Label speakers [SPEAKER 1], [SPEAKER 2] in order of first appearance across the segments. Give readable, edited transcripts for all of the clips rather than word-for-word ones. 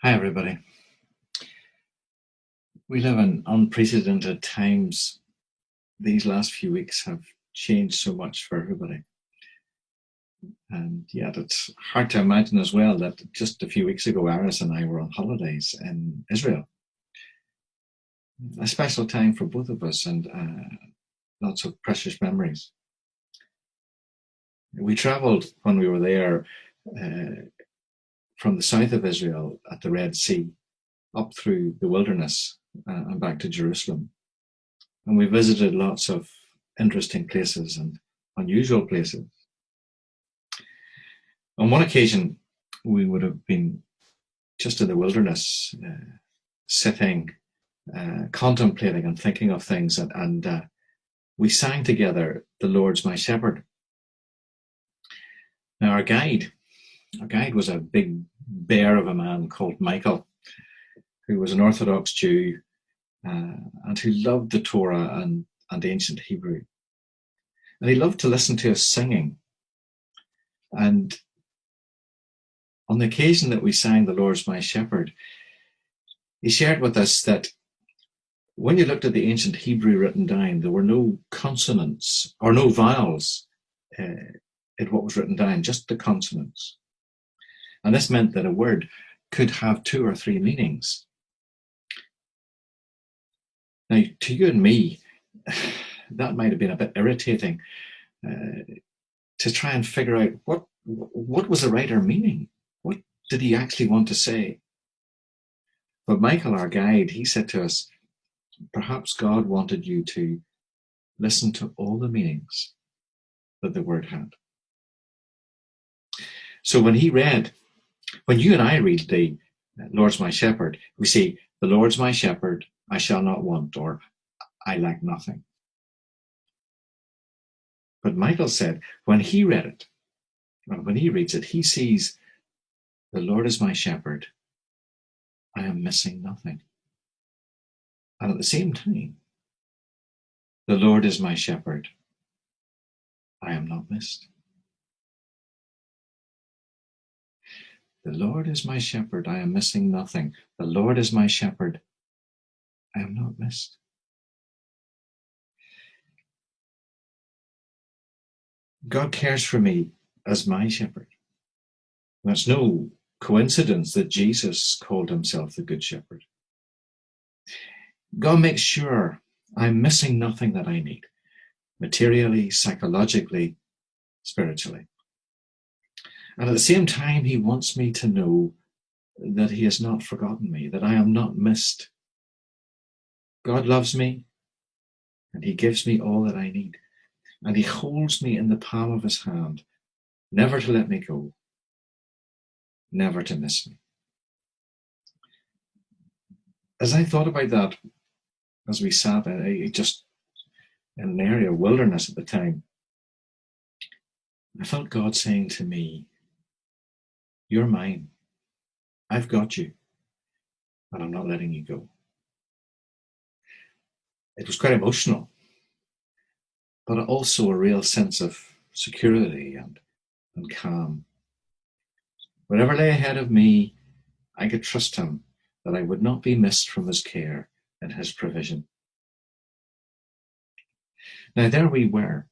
[SPEAKER 1] Hi, everybody. We live in unprecedented times. These last few weeks have changed so much for everybody. And yet it's hard to imagine as well that just a few weeks ago, Aris and I were on holidays in Israel. A special time for both of us and lots of precious memories. We traveled when we were there from the south of Israel at the Red Sea up through the wilderness and back to Jerusalem. And we visited lots of interesting places and unusual places. On one occasion, we would have been just in the wilderness, sitting, contemplating and thinking of things, and we sang together, "The Lord's My Shepherd." Now, our guide was a big bear of a man called Michael, who was an Orthodox Jew and who loved the Torah and ancient Hebrew. And he loved to listen to us singing. And on the occasion that we sang "The Lord's My Shepherd," he shared with us that when you looked at the ancient Hebrew written down, there were no consonants or no vowels in what was written down, just the consonants. And this meant that a word could have two or three meanings. Now, to you and me, that might have been a bit irritating to try and figure out what was the writer meaning? What did he actually want to say? But Michael, our guide, he said to us, perhaps God wanted you to listen to all the meanings that the word had. So when you and I read the Lord's my shepherd, we see, "The Lord's my shepherd, I shall not want," or "I lack nothing." But Michael said when he read it, or when he reads it, he sees, "The Lord is my shepherd, I am missing nothing." And at the same time, "The Lord is my shepherd, I am not missed." The Lord is my shepherd, I am missing nothing. The Lord is my shepherd, I am not missed. God cares for me as my shepherd. That's no coincidence that Jesus called himself the Good Shepherd. God makes sure I'm missing nothing that I need, materially, psychologically, spiritually. And at the same time, he wants me to know that he has not forgotten me, that I am not missed. God loves me, and he gives me all that I need. And he holds me in the palm of his hand, never to let me go, never to miss me. As I thought about that, as we sat just in an area of wilderness at the time, I felt God saying to me, "You're mine. I've got you, and I'm not letting you go." It was quite emotional, but also a real sense of security and calm. Whatever lay ahead of me, I could trust him that I would not be missed from his care and his provision. Now, there we were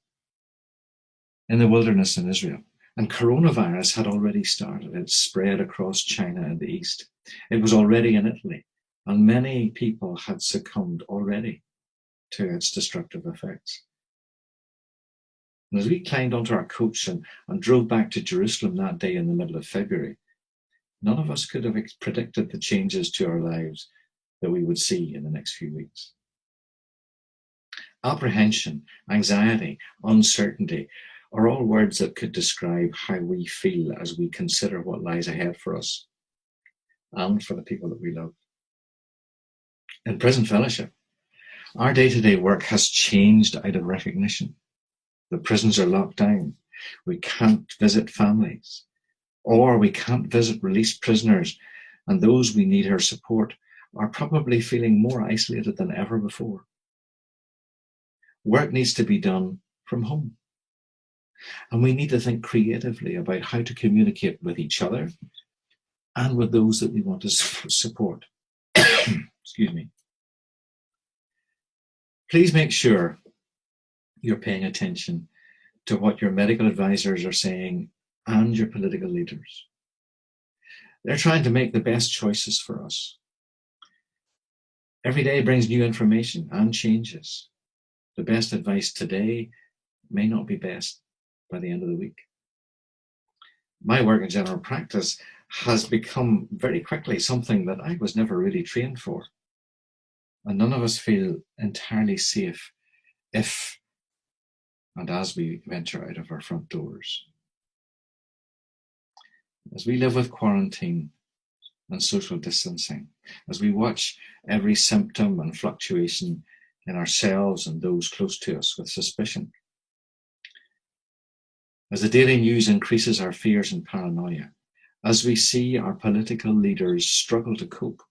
[SPEAKER 1] in the wilderness in Israel, and coronavirus had already started. It spread across China and the East. It was already in Italy, and many people had succumbed already to its destructive effects. And as we climbed onto our coach and drove back to Jerusalem that day in the middle of February, none of us could have predicted the changes to our lives that we would see in the next few weeks. Apprehension, anxiety, uncertainty are all words that could describe how we feel as we consider what lies ahead for us and for the people that we love. In Prison Fellowship, our day-to-day work has changed out of recognition. The prisons are locked down. We can't visit families, or we can't visit released prisoners, and those we need our support are probably feeling more isolated than ever before. Work needs to be done from home, and we need to think creatively about how to communicate with each other and with those that we want to support. Excuse me. Please make sure you're paying attention to what your medical advisors are saying and your political leaders. They're trying to make the best choices for us. Every day brings new information and changes. The best advice today may not be best by the end of the week. My work in general practice has become very quickly something that I was never really trained for. And none of us feel entirely safe if and as we venture out of our front doors. As we live with quarantine and social distancing, as we watch every symptom and fluctuation in ourselves and those close to us with suspicion, as the daily news increases our fears and paranoia, as we see our political leaders struggle to cope,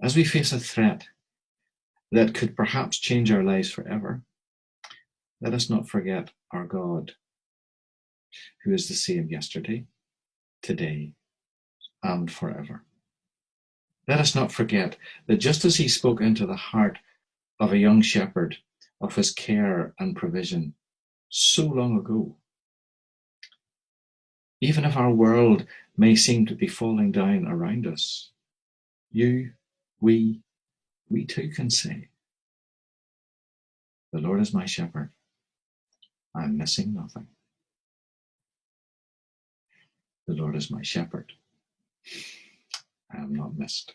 [SPEAKER 1] as we face a threat that could perhaps change our lives forever, let us not forget our God, who is the same yesterday, today, and forever. Let us not forget that just as he spoke into the heart of a young shepherd of his care and provision so long ago, even if our world may seem to be falling down around us, we too can say, the Lord is my shepherd, I'm missing nothing. The Lord is my shepherd, I am not missed.